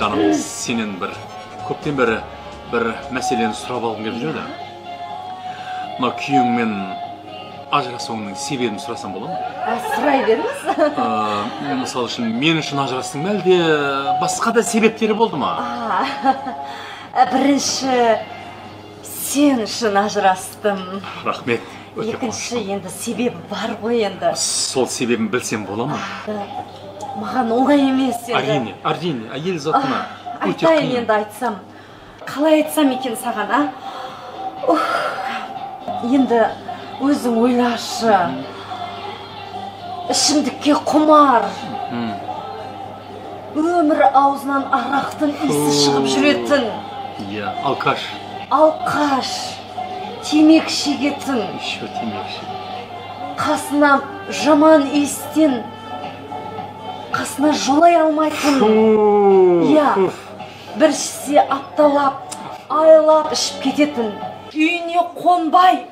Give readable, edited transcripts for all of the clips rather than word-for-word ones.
Жаным, сенен көптен бері бір мәселені сұрап алғым келіп жүрді. Мына күйеуіңмен ажырасуыңның себебін сұрасам бола ма? Сұрай беріңіз. Мысалы үшін, мен үшін ажырастың ба, әлде басқа да себептері болды ма? Бірінші, сен үшін ажырастым. Рахмет. Екінші, енді себебі бар ғой енді. Сол себебін білсем бола ма? Маған оңай емес енді. Әрине, әйел затына өте айтайын қиын. енді айтсам. Қалай айтсам екен саған, Енді өзің ойлашы. Ішімдікке құмар. Өмір аузынан арақтың иісі шығып жүретін. Иә, алкаш. Алқаш. Темекі шегетін. Еще темекі шегетін. Қасына жаман иістен қасына жолай алмайтын. Иә. Bir ішсе апталап, айлап ішіп кететін. Үйіне қонбай,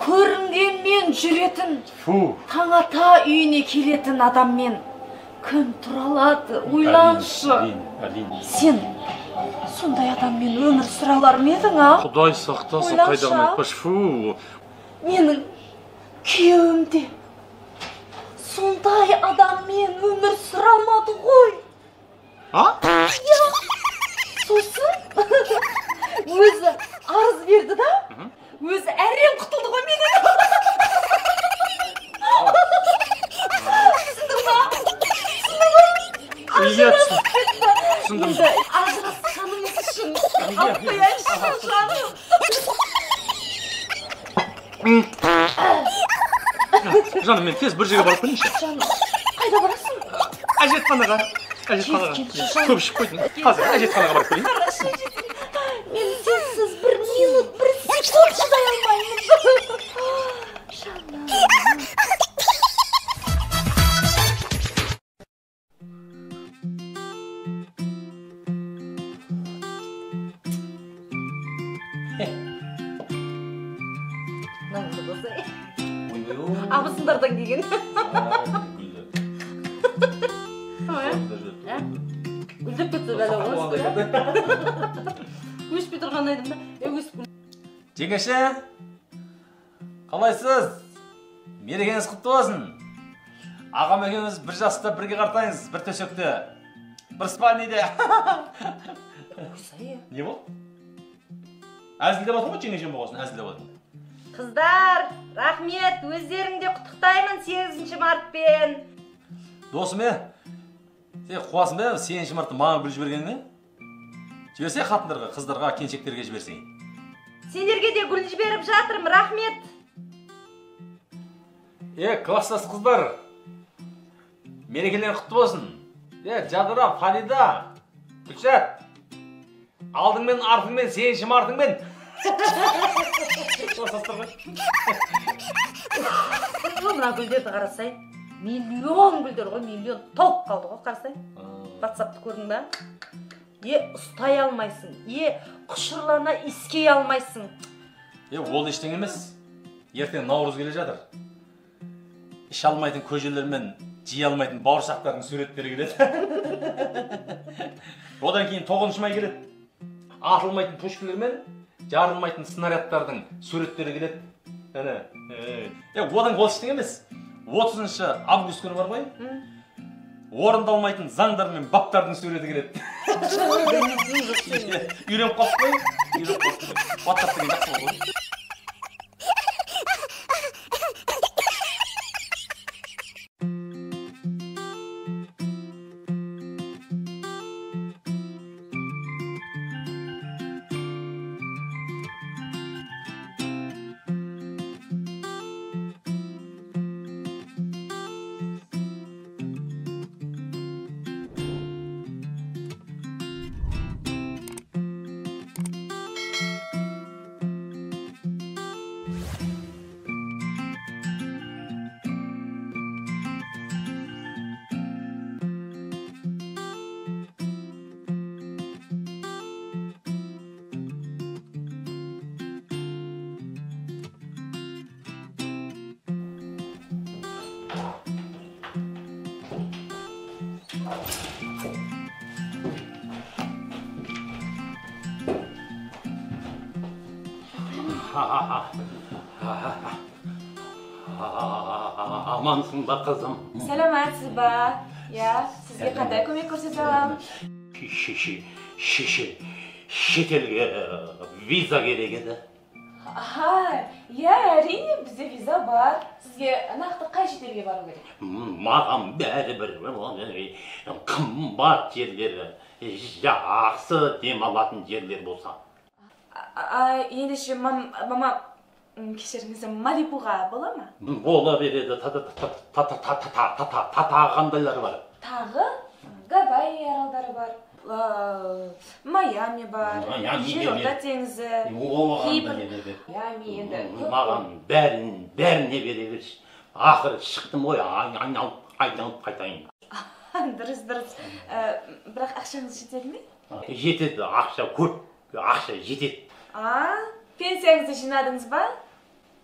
көрінгенмен жүретін. Таң ата үйіне келетін адаммен кім тұра алады? Ойланшы. Сен сондай адаммен өмір сүре алар ма едің, Құдай сақтасын, қайдағыны айтпашы. Менің күйеуім де сондай адаммен өмір сүре алмады ғой. Сосын өзі арыз берді да, өзі әрем құтылды ғой менен. Түсіндің ба? Түсіндім. Ажырасқанымыз үшін алып қояйыншы жаным. Жаным, мен тез бір жерге барып келейінші. Жаным, қайда барасың? Әжетханаға. Көп ішіп қойдың. Қазір әжетханаға барып келейін. Мен сенсіз бір минут, бір секунд шыдай алмаймын. Жаным. Наңды болсай. Абысындардан келген. Гүлдеп кетті бәлі өсті. Өшпей тұрған айдым да, өсіп күл. Жеңеше, қалайсыз? Мерекеңіз құтты болсын. Ағам екеуміз бір жаста бірге қартайыңыз, бір төсекте, бір спальныйде. Не бол? Әзілдеп отын ғой, жеңешем болғасын, әзілдеп отын. Қыздар, рахмет, өздеріңде құттықтаймын 8 мартпен. Досыме, сен қуасың бе, 8 мартты маған гүл жібергеніңе? Жіберсе қатындарға, қыздарға, келіншектерге жіберсең. Сендерге де гүл жіберіп жатырмын, рахмет. Класстас қыздар, мерекелер құтты болсын. Жадыра, Фарида, Гүлшат, алдыңмен, артыңмен, 8 мартыңмен. Мына гүлдерді қарасай, миллион гүлдер ғой, миллион толып қалды ғой, қарасай. WhatsApp'ты көрдің ба? Ұстай алмайсың, құшырлана искей алмайсың. Ол ештеңе емес. Ертең Наурыз келе жатыр. Іш алмайтын көжелермен жей алмайтын бауырсақтардың суреттері келеді. Одан кейін 9 май келеді. Атылмайтын пушкілермен жарылмайтын снарядтардың суреттері келеді. Одан ол ештеңе емес. 30 август күні бар ғой? Орындалмайтын заңдар мен баптардың суреті келеді. Үйреніп қалып қой. WhatsApp деген жақсы болды. Amansың ба қызым? Сәлеметсіз ба? Я, сізге қандай көмек көрсете аламын? Шетелге виза керек еді. Әрине, бізде виза бар. Сізге нақты қай шетелге бару керек? Маған бәрібір қымбат жерлері, жақсы демалатын жерлер болса. Ендеше мама кешіріңіз, Малибуға бола ма? Бола береді, қандайлар бар. Тағы Гавайи аралдары бар, Майами бар, Жерорта теңізі, Кипр. Майами енді. Маған бәріне бере берші. Ақыры шықтым ғой, айналып қайтайын. Дұрыс. Бірақ ақшаңыз жетеді ме? Жетеді, ақша көп, ақша жетеді. Пенсияңызды жинадыңыз ба?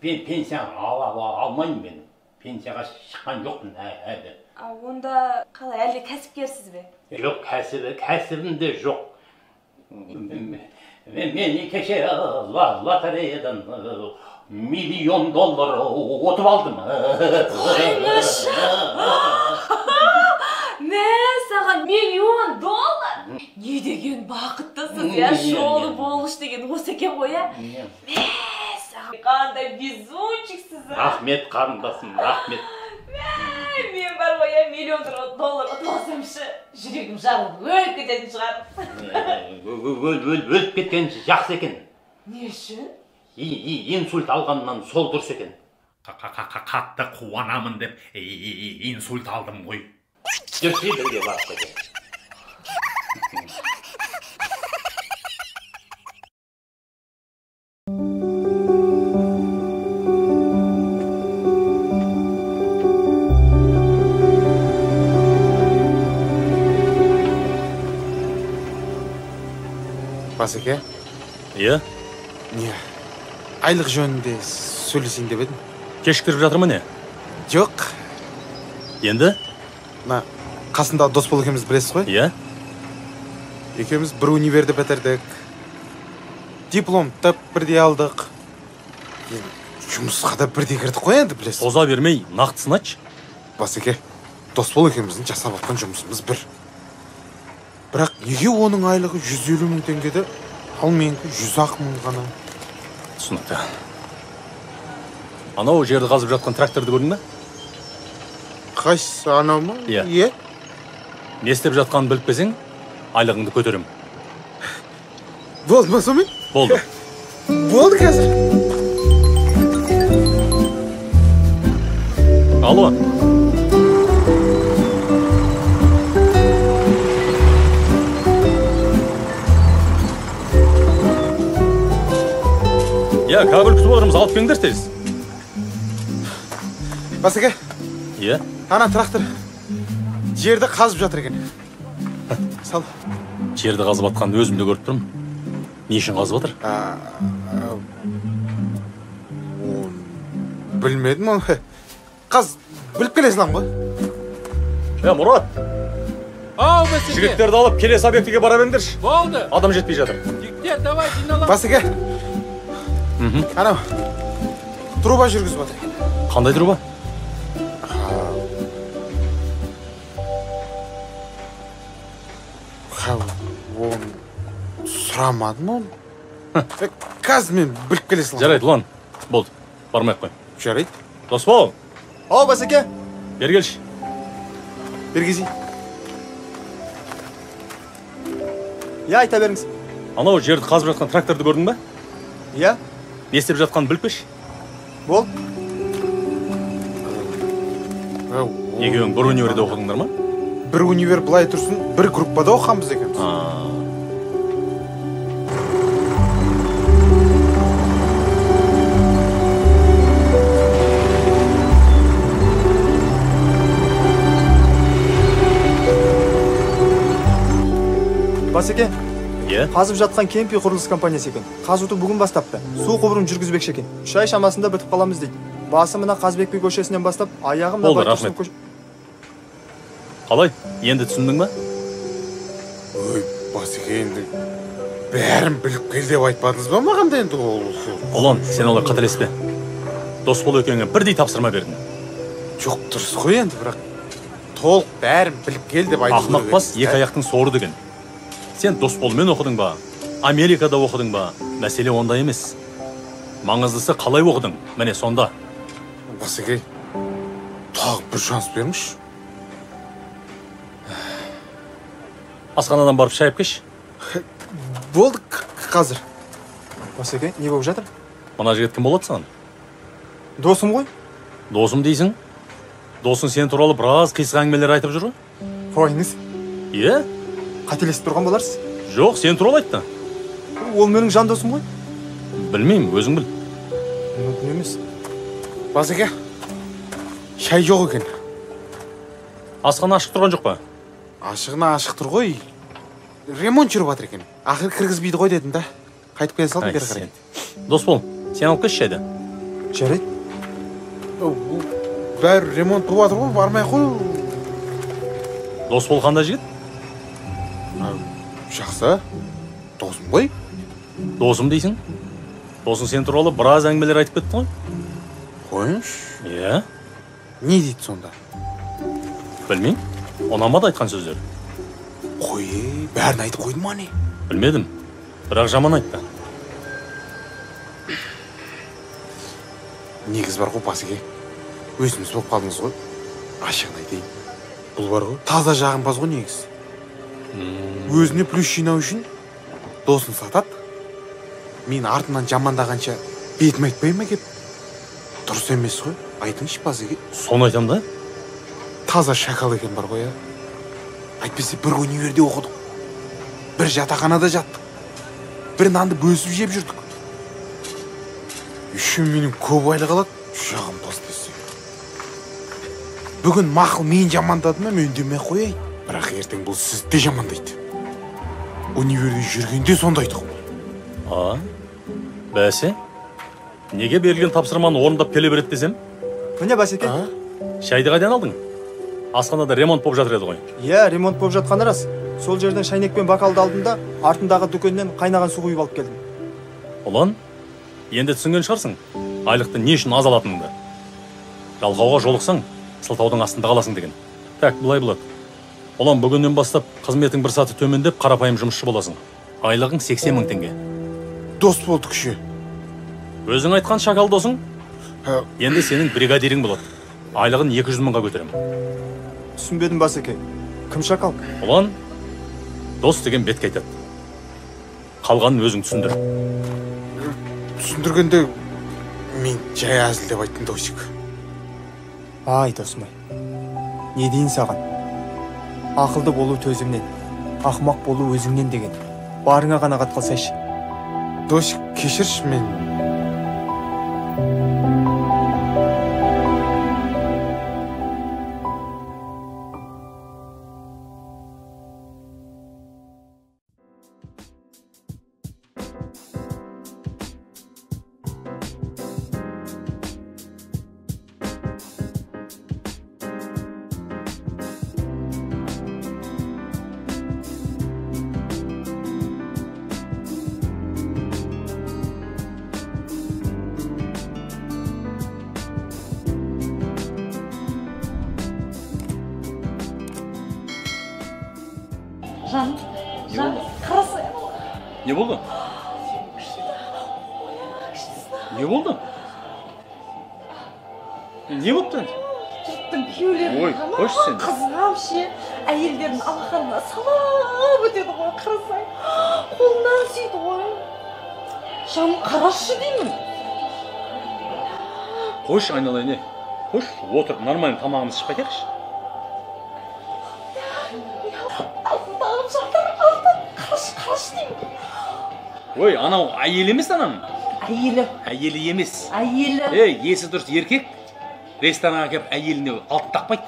Пенсия алмаймын мен. Пенсияға шыққан жоқпын әлі. Онда қалай, әлде кәсіпкерсіз бе? Жоқ, кәсібім де жоқ. Мен кеше лотереядан $1,000,000 ұтып алдым. Қойныш! Мә, саған $1,000,000? Не деген бақыттысыз, я, жолы болғыш деген осы екен ғой, я? Мә, саған қандай безунчиксіз. Рахмет қарындасым, рахмет. Мен бар ғой, я $1,000,000 ұтып алсамшы, жүрегім жарылып өліп кететін шығар. Өліп кеткен жақсы екен. Не үшін? Инсульт алғаннан сол дұрыс екен. Қатты қуанамын деп инсульт алдым ғой. Жүрсе бірге барып кеткен. Басеке? Иә? Не? Айлық жөнінде сөйлесейін деп едім. Кешіктіріп жатырмын не? Жоқ. Енді? Қасында Досбол екеуміз білесіз ғой? Иә? Екеуміз бір универді бітірдік. Дипломды бірдей алдық. Жұмысқа да бірдей кірдік қой енді, білесіз. Оза бермей, нақтысын айтшы. Басеке, Досбол екеуміздің жасап жатқан жұмысымыз бір. Бірақ неге оның айлығы 150,000 теңгеді, ал менікі 100,000 ғана? Түсінікті. Анау жерді қазып жатқан тракторды көрдің бе? Қайсы, анау ма? Иә. Не істеп жатқанын біліп келсең, айлығыңды көтерем. Болды ма сонымен? Болды. Болды қазір. Алло. Я, кабель күтіп отырмыз, алып келіңдер тез. Басеке? Иә? Ана трактор жерді қазып жатыр екен. Сал. Жерді қазып жатқанды өзім де көріп тұрмын. Не үшін қазып жатыр? Білмедім оны. Қаз, біліп келесің ғой. Мұрат. Ау, Басеке. Жігіттерді алып келесі объектіге бара беріңдерші. Болды. Адам жетпей жатыр. Жігіттер, давай жиналам. Басеке. Анау, труба жүргізіп жатыр екен. Қандай труба? Оны сұрамадым оны. Қазір мен біліп келесің. Жарайды, ұлан. Болды. Бармай-ақ қой. Жарайды. Досбол. Ау, Басеке. Бер келші. Бергізей. Я, айта беріңіз. Анау жерді қазып жатқан тракторды көрдің бе? Я? Не істеп жатқанын біліп келші. Бол. Екеуің бір универде оқыдыңдар ма? Бір универ былай тұрсын, бір группада оқамыз екенбіз. Басеке, Иә? қазып жатқан Кемпи құрылыс компаниясы екен. Қазуды бүгін бастапты. Су құбырын жүргізбекші екен. 3 ай шамасында бітіп қаламыз дейді. Басы мына Қазбек би көшесінен бастап, аяғы мына Болды, рахмет. Қалай? Енді түсіндің ба? Ой, Басеке, енді бәрін біліп кел деп айтпадыңыз ба маған да енді ол? Ұлан, сен олар қателеспе. Досбол екеуіңе бірдей тапсырма бердім. Жоқ, дұрыс қой енді, бірақ толық бәрін біліп кел деп айту керек. Ақмақ бас екі аяқтың соры деген. Сен Досболмен оқыдың ба? Америкада оқыдың ба? Мәселе онда емес. Маңыздысы қалай оқыдың? Міне сонда. Басеке, тағы бір шанс беріңізші. Асханадан барып шайып кеш. Болды қазір. Басеке, не болып жатыр? Мына жігіт кім болады саған? Досым ғой. Досым дейсің? Досың сен туралы біраз қисық әңгімелер айтып жүр ғой? Қойыңыз. Иә? Қателесіп тұрған боларсыз. Жоқ, сен туралы айтты. Ол менің жан досым ғой. Білмеймін, өзің біл. Мүмкін емес. Басеке, шай жоқ екен. Асхана ашық тұрған жоқ па? Ашығына ашық тұр ғой. Ремонт жүріп жатыр екен. Ақыр кіргізбейді ғой дедім да. Қайтып келе салдым бері қарай. Досбол, сен алып кеш шайды. Жарайды. Бәрі ремонт болып жатыр ғой, бармай қой. Досбол қандай жігіт? Жақсы. Досым ғой. Досым дейсің? Досың сен туралы біраз әңгімелер айтып кетті ғой? Қойыңшы. Иә? Не дейді сонда? Білмеймін. Ұнамады айтқан сөздер. Қой, бәрін айтып қойды ма не? Білмедім. Бірақ жаман айтты. Негіз бар ғой Басеке. Өзіміз болып қалдыңыз ғой. Ашығын айтайын. Бұл бар ғой, таза жағымпаз ғой негіз. Өзіне плюс жинау үшін досын сатады. Мен артынан жамандағанша бетім айтпай ма кеп? Дұрыс емес қой. Айтыңшы Басеке. Соны айтам да? Таза шакал екен бар ғой, Айтпесе бір универде оқыдық. Бір жатақханада жаттық. Бір нанды бөлісіп жеп жүрдік. Үшін менің көп айлық алады, жағымпаз десе. Бүгін мақыл мен жамандады ма, мен демей қояйын. Бірақ ертең бұл сізді жамандайды. Универде жүргенде сондайды ғой. Бәсе? Неге берілген тапсырманы орындап келе береді десем? Міне Басеке. Шайды қайдан алдың? Асханада ремонт болып жатыр еді ғой. Иә, ремонт болып жатқаны рас. Сол жерден шайнек пен бокалды алдым да, артындағы дүкеннен қайнаған су құйып алып келдім. Ұлан, енді түсінген шығарсың, айлықты не үшін аз алатыныңды. Жалқауға жолықсаң, сылтаудың астында қаласың деген. Так, бұлай болады. Ұлан, бүгіннен бастап қызметің бір саты төмендеп, қарапайым жұмысшы боласың. Айлығың 80 мың теңге. Дос болды күші. Өзің айтқан шакал досың? Енді сенің бригадирің болады. Айлығын 200 мыңға көтеремін. Түсінбедім Басеке. Кім шакал? Ұлан, дос деген бетке айтады. Қалғанын өзің түсіндір. Түсіндіргенде мен жай әзілдеп айттым Досик. Ай, досым-ай. Не дейін саған? Ақылды болу төзімнен, ақымақ болу өзіңнен деген. Барыңа қанағат қылсайшы. Досик, кешірші мен. Жан, қарасай. Не болды? Не болды? Не болды? Жұрттың күйеулерін Ой, қойшы сен. қызғап ше, әйелдердің алақанына салап өтеді ғой, қарасай. Қолынан сүйді ғой. Жаным қарашы деймін. Қойшы айналайын, қойшы, отыр, нормально тамағымыз ішіп қайтайықшы. Алтындағым жатыр, алтын. Қарашы деймін. Ой, анау әйел емес ананың? Әйелі. Әйелі емес. Әйелі. Есі дұрыс еркек ресторанға келіп әйеліне алтын тақпайды.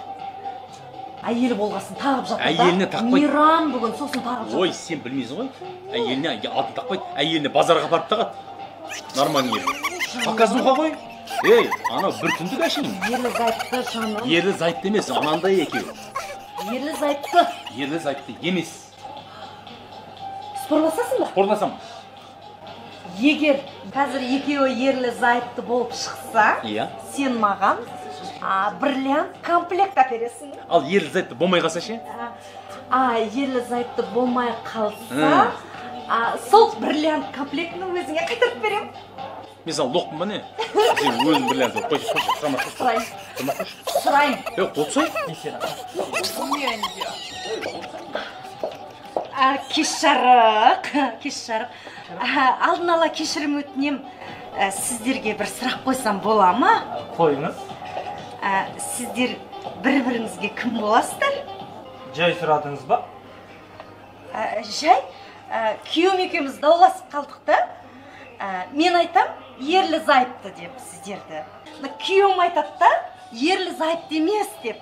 Әйелі болғасын тағып жатыр да. Әйеліне тақпайды. Мейрам бүгін сосын тағып жатыр. Ой, сен білмейсің ғой. Әйеліне алтын тақпайды, әйеліне базарға апарып тағады. Нормальный ер. Показуха ғой. Анау бір түндік әшейін. Ерлі зайтты жаным. Ерлі зайтты емес, анандай екеу. Ерлі зайтты. Ерлі зайтты емес. спорласасың ба? Спорласам. Егер қазір екеуі ерлі зайыпты болып шықса, Иә. сен маған бриллиант комплект әпересің. Ал ерлі зайыпты болмай қалса ше? Ерлі зайыпты болмай қалса, сол бриллиант комплектінің өзіңе қайтарып берем. Мен саған лоқпын ба не? Сен өзің бриллиант болып қойшы, Сұрайын. Қотсай? Кеш жарық. Алдын ала кешірім өтінем. Сіздерге бір сұрақ қойсам бола ма? Қойыңыз. Сіздер бір-біріңізге кім боласыздар? Жай сұрадыңыз ба? Жай. Күйеуім екеуміз дауласып қалдық та. Мен айтам, ерлі зайыпты деп сіздерді. Күйеуім айтады да, ерлі зайыпты емес деп.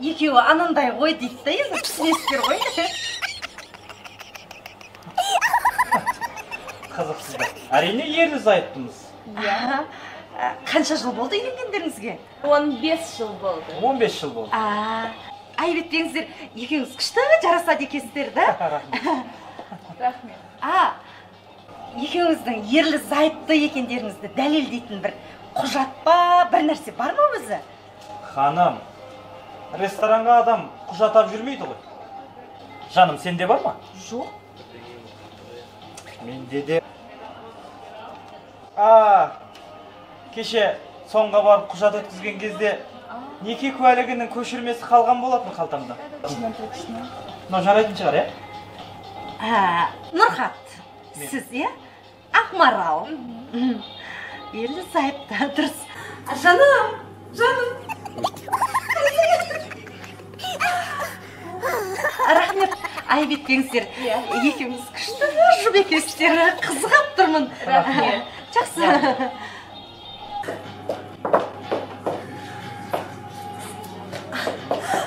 Екеуі анандай ғой дейді да, енді түсінесіздер ғой. Қызықсыздар. Әрине ерлі зайыптымыз. Қанша жыл болды үйленгендеріңізге? 15 жыл болды. 15 жыл болды. Айып етпеңіздер, екеуіңіз күшті жарасады екенсіздер да? Рахмет. Екеуіңіздің ерлі зайыпты екендеріңізді дәлелдейтін бір құжат па, бір нәрсе бар ма өзі? Ханым, ресторанға адам құжат ап жүрмейді ғой. Жаным, сенде бар ма? Жоқ. Менде де. Кеше соңға барып құжат өткізген кезде неке куәлігінің көшірмесі қалған болатын қалтамда. Но жарайтын шығар, Нұрхат, сіз, Ақмарал. Ерлі зайыпты, дұрыс. Жаным. Рахмет, айып етпеңіздер. Екеуміз күшті жұп екенсіздер, қызығып тұрмын. Рахмет. Жақсы.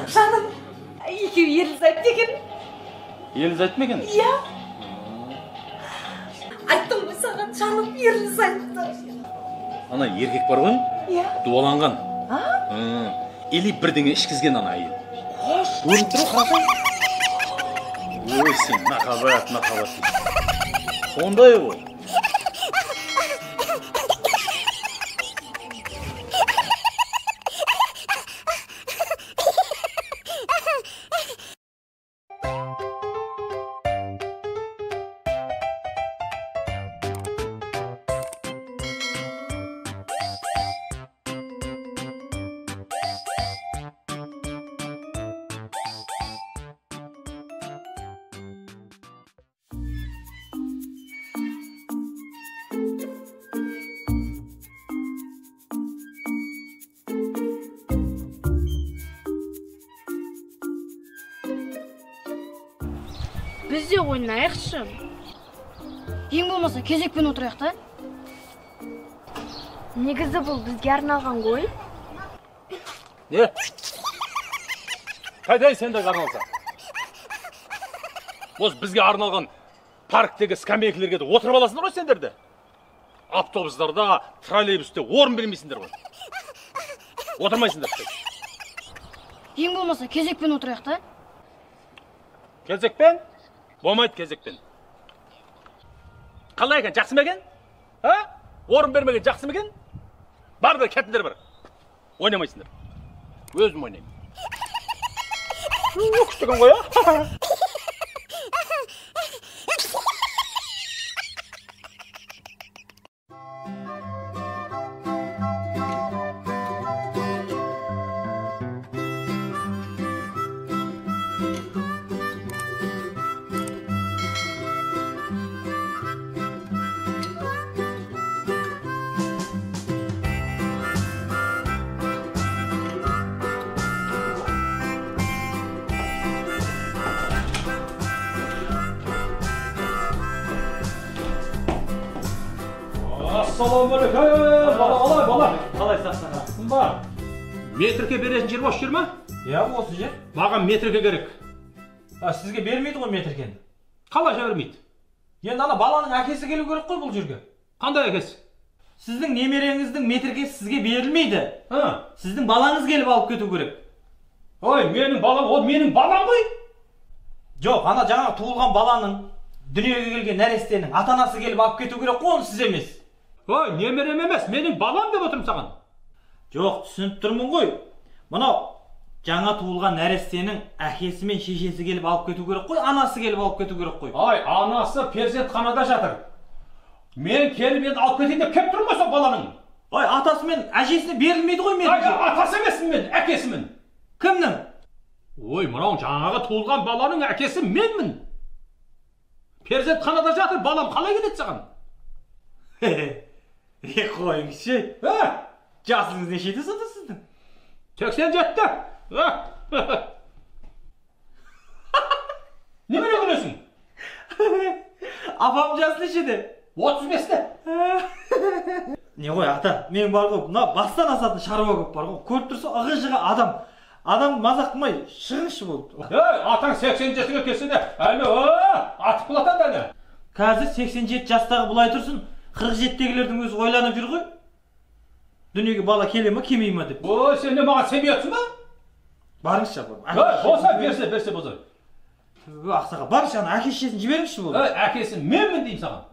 Жаным, екеуі ерлі зайыпты екен. Ерлі зайыпты ма екен? Иә. Айттым ғой саған, жаным, ерлі зайыпты. Ана еркек бар ғой? Иә. Дуаланған. Или бірдеңе ішкізген ана әйел. Көрініп тұр, қарасай. Ой, сен махаббат. Сондай ол. Біз де ойнайықшы. Ең болмаса кезекпен отырайық та. Негізі бұл бізге арналған ғой. Не? Қайдай сендегі арналса? Осы бізге арналған парктегі скамейкілерге де отырып аласыңдар ғой сендерді? Автобустарда, троллейбусте орын бермейсіңдер ғой. Отырмайсыңдар. Ең болмаса кезекпен отырайық та. Кезекпен? Болмайды кезекпен. Қалай екен, жақсы ма екен? Орын бермеген жақсы ма екен? Бардар, кәтіндер бар. Ойнамайсыңдар. Өзім ойнаймын. Күштіген ғой, Ассалаумағалейкум. Бала. Қалай сақтана? Кім бар? Метрге беретін жер бос жүр ма? Иә, осы жер. Маған метрге керек. Сізге бермейді ғой метрген. Қалай бермейді? Енді ана баланың әкесі келу керек қой бұл жерге. Қандай әкесі? Сіздің немереңіздің метрге сізге берілмейді. Сіздің балаңыз келіп алып кету керек. Ой, менің балам, ол менің балам ғой. Жоқ, ана жаңа туылған баланың Дүниеге келген нәрестенің ата-анасы келіп алып кету керек қой, оны сіз емес. Ой, немерем емес, менің балам деп отырмын саған. Жоқ, түсініп тұрмын ғой. Мынау жаңа туылған нәрестенің әкесі мен шешесі келіп алып кету керек қой, анасы келіп алып кету керек қой. Ай, анасы перзентханада жатыр. Мен келіп енді алып кетейін деп кеп тұрмын ғой сол баланың. Ой, атасы мен әжесіне берілмейді ғой мен. Ай, атасы емеспін мен, әкесімін. Кімнің? Ой, мынау жаңағы туылған баланың әкесі менмін. Перзентханада жатыр, балам қалай келеді саған? Қойыңызшы. Жасыңыз нешеде сонда сіздің? 87. Немене күлесің? Апам жасы нешеде? 35-те. Не ғой ата, мен бар ғой, мына бастан асатын шаруа көп бар ғой. Көріп тұрса ығы-жығы адам. Адам мазақ қылмай шығыңызшы болды. Атаң 87-ге келсе де, әлі атып құлатады әлі. Қазір 87 жастағы бұлай тұрсын, 47-тегілердің өзі ойланып жүр ғой. Дүниеге бала келе ме, келмей ме деп. Ой, сен не маған сенбей отырсың ба? Барыңызшы апам. Болса, берсе болса. Ақсақал, барыңызшы, ана әке-шешесін жіберіңізші болды. Әкесі менмін деймін саған.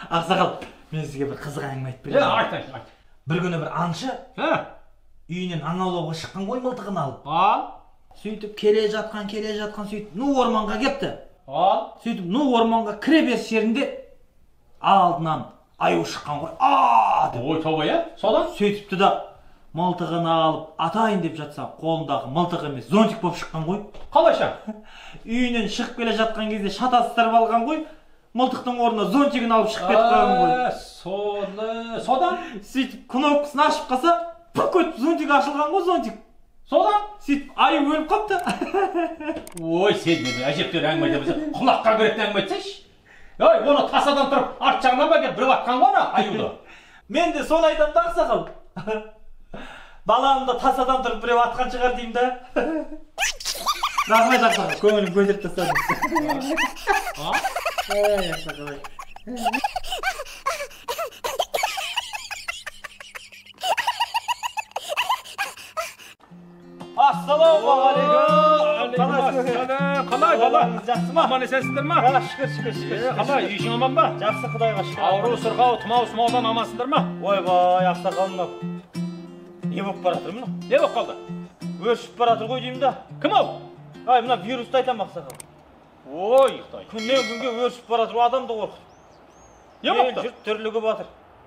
Ақсақал, мен сізге бір қызық әңгіме айтып берейін. Айт. Bir күні бір аңшы үйінен аң аулауға шыққан ғой, мылтығын алып. Сөйтіп келе жатқан сөйтіп Ну орманға кепті. Сөйтіп Ну орманға кіре беріс жерінде алдынан аю шыққан ғой. Ой, тобай, содан? Сөйтіпті да мылтығын алып атайын деп жатса, қолындағы мылтық емес, зонтик болып шыққан ғой. Қалайша? Үйінен шығып келе жатқан кезде шатастырып алған ғой. Мылтықтың орнына зонтигін алып шығып кеткен ғой. Содан? Сөйтіп кнопкасын ашып қалса, пүк өтіп зонтик ашылған ғой, зонтик. Содан? Сөйтіп аю өліп қапты. Ой, сен не әжептер әңгіме айтамыз. Құлаққа кіретін әңгіме айтсайшы. Ой, оны тасадан тұрып, арт жағынан ба келіп біреу атқан ғой ана аюды. Мен де соны айтамын да, ақсақал. Баламды тасадан тұрып біреу атқан шығар деймін да. Рахмет ақсақал, көңілім көтеріп тастадыңыз. Ассалаумағалейкум. Қалай бала? Жақсы ма? Аман есенсіңдер ма? Шүкір. Қалай, үйшің аман ба? Жақсы, Құдайға шүкір. Ауру, сырқау, тұмаудан амансыңдар ма? Ойбай, ақсақалым, не болып бара жатыр мына? Не болып қалды? Өршіп бара жатыр ғой деймін да. Кім ол? Ай, мына вирусты айтам ақсақал. Ой, Құдай. Күннен күнге өршіп бара жатыр, адамды қорқытып. Не болыпты? Жұрт түрлігі батыр.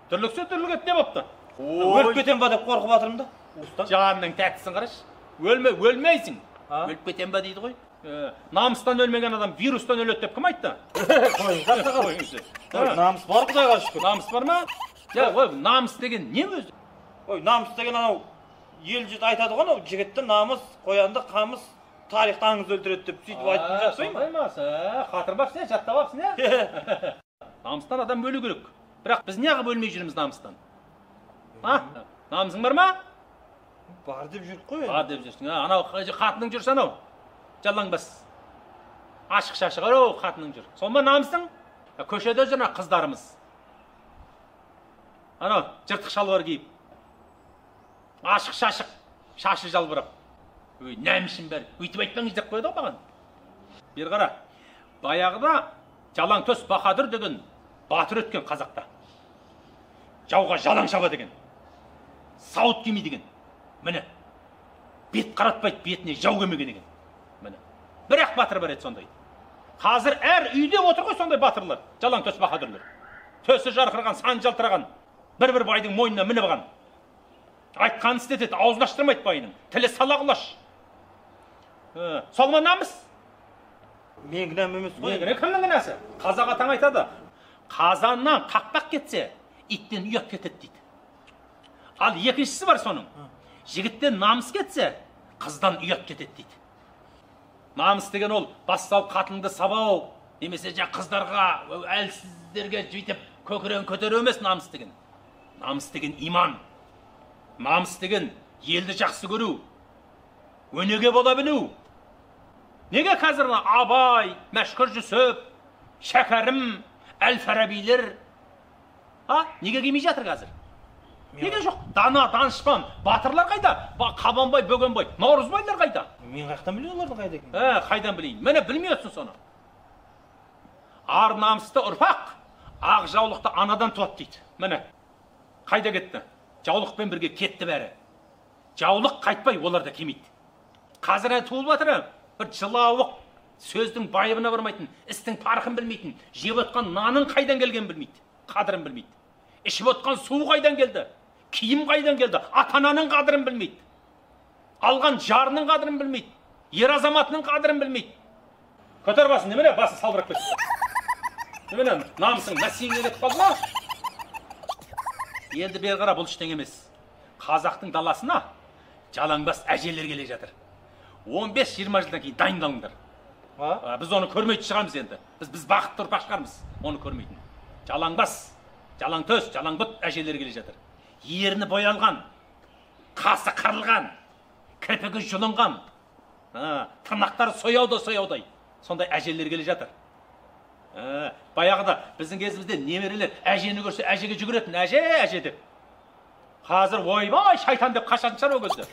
Түрліксе не болыпты? Өліп кетем ба деп қорқып жатырмын да. Жанның тәттісін қараш. Өлмейсің. Өліп кетем ба дейді ғой. Намыстан өлмеген адам вирустан өледі деп кім айтты? Намыс бар, Құдайға шүкір. Намыс бар ма? Ой, намыс деген не өзі? Ой, намыс деген анау ел жұрт айтады ғой, жігітті намыс, қоянды қамыс, тарихта аңыз өлтіреді деп сөйтіп айтып жатпай ма? Қатыр бақ сен, жаттап алыпсың, е? Намыстан адам өлу керек. Бірақ біз неғып өлмей жүрміз намыстан? Намысың бар ма? Бар деп жүріп қой. Бар деп жүрсің. Анау қатының жүрсі анау. Жалаң бас. Ашық шашық ау қатының жүр. Сонда намысың? Көшеде жүр қыздарымыз. Анау жыртық шалбар киіп. Ашық шашық, шашы жалбырап. Өй, нәмішін бәрі. Өйтіп айтпаңыз деп қойды маған. Бер қара. Баяғыда Жалаңтөс Баһадүр деген батыр өткен қазақта. Жауға жалаң шаба деген. Сауыт киме деген. Міне. Бет қаратпайды, бетіне жау келмеген екен. Міне. Бір-ақ батыр бар еді сондай. Қазір әр үйде отыр ғой сондай батырлар, Жалаңтөс Баһадүрлер. Төсі жарқыраған, сан жалтыраған, бір-бір байдың мойнына мініп алған. Айтқанын істетеді, аузын аштырмайды байының. Тілі сала құлаш. Сол ма намыс? Мен кінәм емес қой. Кімнің кінәсі? Қазақ атаң айтады. Қазаннан қақпақ кетсе, иттен ұят кетеді дейді. Ал екіншісі бар соның. Жігіттен намыс кетсе, қыздан ұят кетеді дейді. Намыс деген ол бас салып қатынды сабау, немесе қыздарға, әлсіздерге жөйтіп көкірен көтеру емес намыс деген. Намыс деген иман. Намыс деген елді жақсы көру. Өнеге бола білу. Неге қазір Абай, Мәшһүр Жүсіп, Шәкәрім, Әл-Фарабилер неге кимей жатыр қазір? Неге жоқ? Дана, данышпан, батырлар қайда? Қабанбай, Бөгенбай, Наурызбайлар қайда? Мен қаяқтан білейін олардың қайда екенін? Қайдан білейін? Міне білмейсің соны. Ар намысты ұрпақ, ақ жаулықты анадан туады дейді. Міне, қайда кетті? Жаулықпен бірге кетті бәрі. Жаулық қайтпай, олар да келмейді. Қазір туылып жатыр, бір жылауық, сөздің байыбына бармайтын, істің парқын білмейтін, жеп отқан нанын қайдан келгенін білмейді, қадірін білмейді. Ішіп отқан су қайдан келді, киім қайдан келді, ата-ананың қадірін білмейді. Алған жарының қадірін білмейді, ер азаматының қадірін білмейді. Көтер басын, немене? Басы салбырап кетті. Немене? Намысың мәсеңе кетіп қалды ма? Енді бері қара, бұл іштен емес. Қазақтың даласына жалаңбас әжелер келе жатыр. 15-20 жылдан кейін дайындалыңдар. Біз оны көрмейтін шығамыз енді. Біз бақытты ұрпақ шығармыз, оны көрмейтін. Жалаңбас, жалаңтөс, жалаңбұт әжелер келе жатыр. Ерні боялған, қасы қырылған, кірпігі жұлынған, тырнақтары сояудай. Сондай әжелер келе жатыр. Баяғыда біздің кезімізде немерелер әжені көрсе әжеге жүгіретін, әже деп. Қазір ойбай шайтан деп қашатын шығар ол кезде.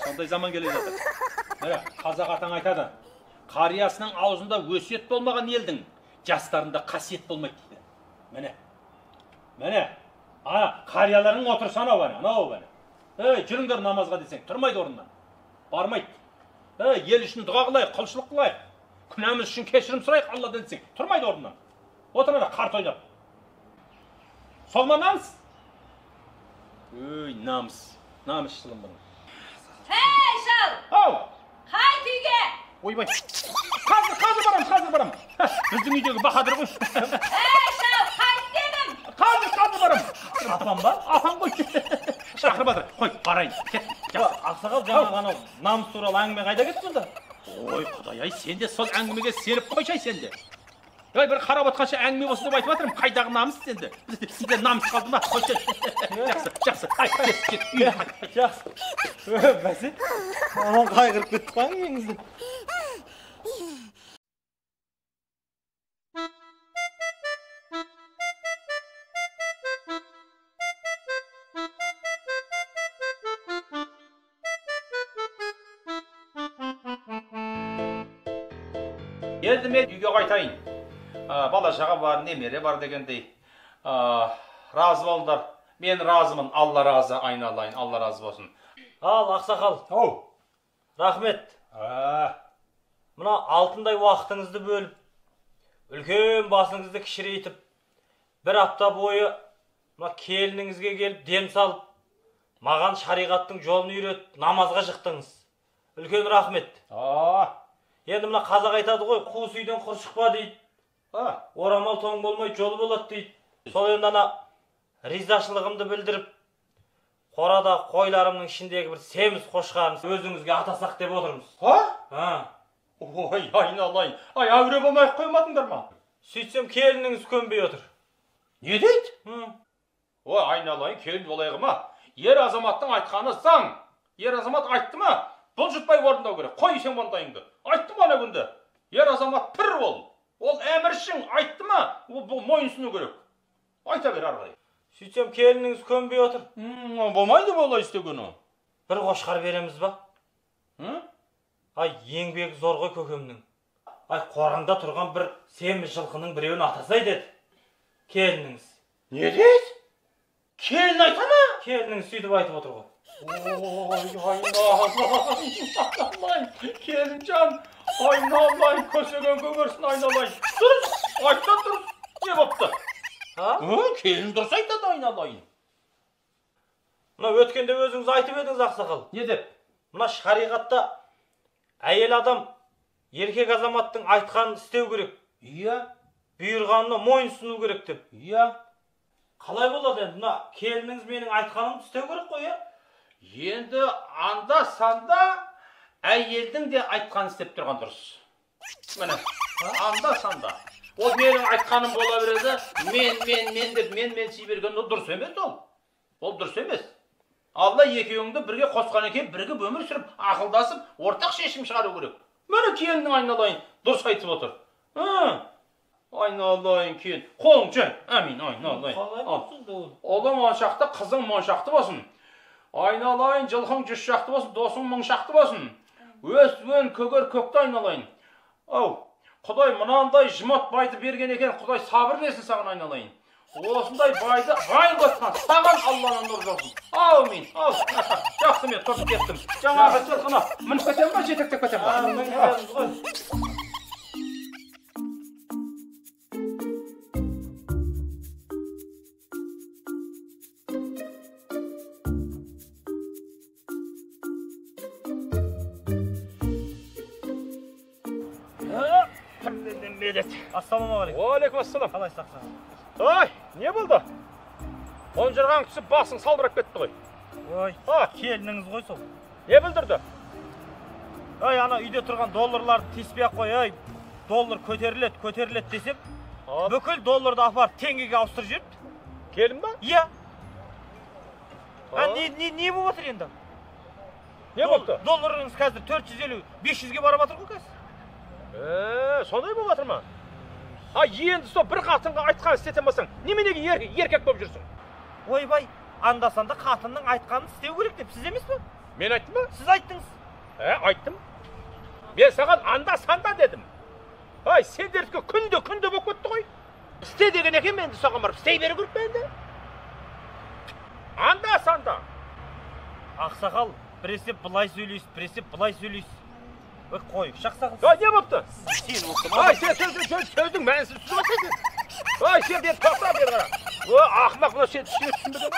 Сондай заман келе жатыр. Қазақ атаң айтады, қариясының аузында өсиет болмаған елдің жастарында қасиет болмайды дейді. Міне, қарияларың отырса анау. Жүріңдер намазға десең, тұрмайды орнынан. Бармайды. Ел үшін дұға қылайық, құлшылық қылайық. Күнәміз үшін кешірім сұрайық Алладан десең, тұрмайды орнынан. Отырады қарт ойнап. Сол ма намыс? Намыс шылым бұның. Шал! Ау! Қайт үйге! Ойбай! Қазір барам! Біздің үйдегі бақадыр ғой. Шал, қайт дедім! Қазір барам! Апам ба? Апам ғой. Шақырып жатыр. Қой, барайын. Кет. Ақсақал, жаңағы анау намыс туралы әңгіме қайда кетті сонда? Ой, Құдай-ай, сен де сол әңгімеге сеніп қойшай сен де. Бір қарап отқанша әңгіме болсын деп айтып жатырмын. Қайдағы намыс сенде? Сізде намыс қалды ма? Қойшы. Жақсы. Кет. Жақсы. Бәсе, анау қайғырып кетті ма еңізді? Енді мен үйге қайтайын. Бала шаға бар, немере бар дегендей. Разы болыңдар. Мен разымын. Алла разы, айналайын. Алла разы болсын. Ал, ақсақал. Рахмет. Мына алтындай уақытыңызды бөліп, үлкен басыңызды кішірейтіп, бір апта бойы келініңізге келіп дем салып, маған шариғаттың жолын үйретіп, намазға жықтыңыз. Үлкен рахмет. Енді мына қазақ айтады ғой, қуыс үйден құр шықпа дейді. Орамал тоң болмай жол болады дейді. Сол енді ана ризашылығымды білдіріп, қорада қойларымның ішіндегі бір семіз қошқарын өзіңізге атасақ деп отырмыз. Ой, айналайын. Әуре болмай қоймадыңдар ма? Сөйтсем келініңіз көнбей отыр. Не дейді? Ой, айналайын, келін болайғы ма? Ер азаматтың айтқаны заң. Ер азамат айтты ма? Бұл жұтпай орындау керек. Қой сен маңдайыңды. Айтты ма ана күнде? Ер азамат пір ол. Ол әміршің айтты ма? Бұл мойынсыну керек. Айта бер арғай. Сөйтсем келініңіз көнбей отыр. Болмайды болай істегені. Бір қошқар береміз ба? Еңбегі зор ғой көкемнің. Қораңда тұрған бір семіз жылқының біреуін атасай деді. Келініңіз. Не деді? Келін айта ма? Келініңіз сөйтіп айтып отыр ғой. Айналайын, келінжан, айналайын, көсеген көгерсін айналайын. Дұрыс, айтта дұрыс. Не бопты? Келін дұрыс айтады айналайын. Мына өткенде өзіңіз айтып едіңіз ақсақал. Не деп? Мына шариғатта әйел адам еркек азаматтың айтқанын істеу керек. Бұйырғанына мойынсыну керек деп. Қалай болады енді? Мына келініңіз менің айтқанымды істеу керек қой, Енді анда-санда әйелдің де айтқанын істеп тұрған дұрыс. Міне, анда-санда. Ол менің айтқаным бола береді, мен деп мен сүй берген, ол дұрыс емес ол. Ол дұрыс емес. Алла екеуіңді бірге қосқан екен, бірге өмір сүріп, ақылдасып, ортақ шешім шығару керек. Міне келіннің айналайын, дұрыс айтып отыр. Aynalayın keyin. Qo'ling jo'n. Amin, aynalayın. Qalay bo'lsin da o'zi. Oğlum monşaqda, qizing monşaqda bo'lsin. Aynalayın, jilxing jushshaqda bo'lsin, do'sting monşaqda bo'lsin. O'sven ko'gor ko'kda aynalayın. Ov, Xudoy mınanday jimot baydı bergen ekan, Xudoy sabır bersin sağın aynalayın. Osындай байды бай қосқан саған Алланың нұры жаусын. Аумин. Ал. Жақсы, мен тұрып кеттім. Жаңағы жылқыны мініп кетемін ба, жетектеп кетемін ба? Мініп кетеміз ғой. Ассалаумағалейкум. Уалейкумассалам. Қалайсың? Ой, не болды? Қонжырған түсіп басың салбырап кетті ғой. Ой, келініңіз ғой сол. Не білдірді? Ой, ана үйде тұрған долларларды теспей-ақ қой, ой. Доллар көтеріледі десем, бүкіл долларды апарып теңгеге ауыстырып жіберіпті. Келін ба? Иә. Не болып отыр енді? Не болды? Долларыңыз қазір 450-500-ге барып жатыр ғой қазір. Сондай болып жатыр ма? Енді сол бір қатынға айтқан істетен басаң, неменеге еркек болып жүрсің? Ойбай, анда-санда қатынның айтқанын істеу керек деп сіз емес пе? Мен айттым ба? Сіз айттыңыз. Айттым. Мен саған анда-санда дедім. Сендердікі күнде болып кетті ғой. Істе деген екен, мен де соған барып істей беру керек пе енді? Анда-санда. Ақсақал, біресе былай сөйлейсіз, біресе былай сөйлейсіз. Қой, шақсақыл. Не болыпты? Сен оқым. Сен сөздің мәнісіз түсіп отырсың. Сен бері тоқта бері қара. Ақымақ, бұны сен түсінбеген.